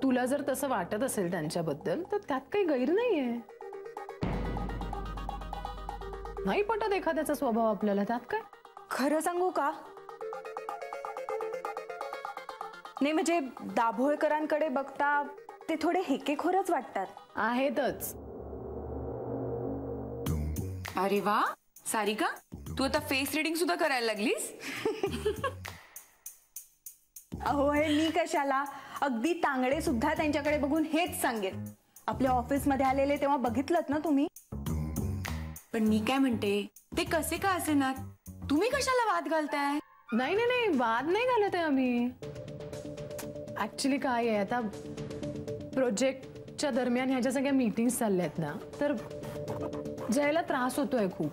तुला जर तसं वाटत असेल त्यांच्याबद्दल तर त्यात काही गैर नाहीये. नाही पटत एखाद्याचा स्वभाव आपल्याला, त्यात काय. खरं सांगू का, नाही म्हणजे दाभोळकरांकडे बघता ते थोडे हेकेखोरच वाटतात. आहेतच. अरे वा सारिका, तू आता फेस रीडिंग सुद्धा करायला लागलीस. अहो हे मी कशाला, अगदी तांगडे सुद्धा त्यांच्याकडे बघून हेच सांगेल. आपल्या ऑफिस मध्ये आलेले तेव्हा बघितलंत ना तुम्ही. पण मी काय म्हणते, ते कसे का असेनात, तुम्ही कशाला वाद घालताय. नाही नाही नाही, वाद नाही घालत आहे आम्ही. ऍक्च्युली काय आहे, आता प्रोजेक्टच्या दरम्यान ह्याच्या सगळ्या मीटिंग्स चालल्यात ना, तर जयला त्रास होतोय खूप.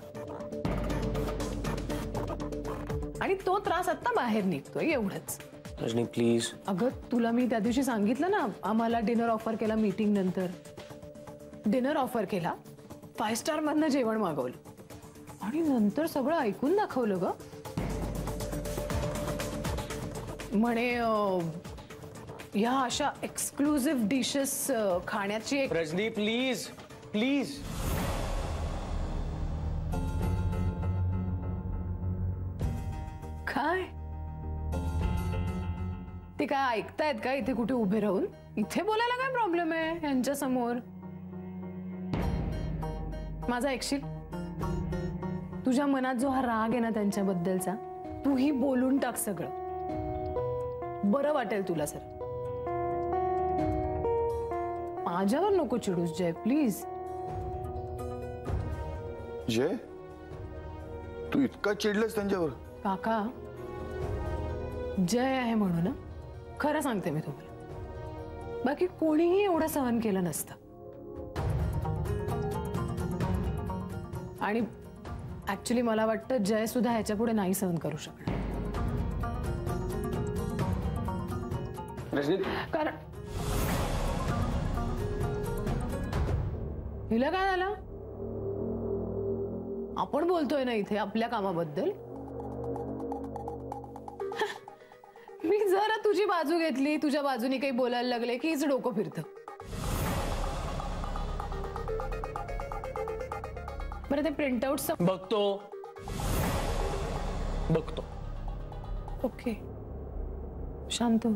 आणि तो त्रास आता बाहेर निघतोय, एवढंच. रजनी प्लीज. अगं तुला मी त्या दिवशी सांगितलं ना, आम्हाला डिनर ऑफर केला मीटिंग नंतर. डिनर ऑफर केला, 5 स्टार मधनं जेवण मागवलं आणि नंतर सगळं ऐकून दाखवलं ग. म्हणे या अशा एक्सक्लुसिव्ह डिशेस खाण्याची एक. Rajani please please. काय ते काय ऐकतायत का इथे कुठे उभे राहून? इथे बोलायला काय प्रॉब्लेम आहे यांच्या समोर? माझा ऐकशील? तुझ्या मनात जो हा राग आहे ना त्यांच्याबद्दलचा, तूही बोलून टाक सगळं, बरं वाटेल तुला. सर माझ्यावर नको चिडूस जय, प्लीज. जय, तू इतका चिडलास त्यांच्यावर? काका, जय आहे म्हणून ना, खरं सांगते मी तुम्हाला, बाकी कोणीही एवढं सहन केलं नसतं. आणि ऍक्च्युली मला वाटतं जय सुद्धा ह्याच्या पुढे नाही सहन करू शकणार. कारण हिला काय झालं? आपण बोलतोय ना इथे आपल्या कामाबद्दल. मी जरा तुझी बाजू घेतली, तुझ्या बाजूने काही बोलायला लागले की हिचं डोकं फिरतं. बरं ते प्रिंटआउट बघतो बघतो. ओके, शांत हो.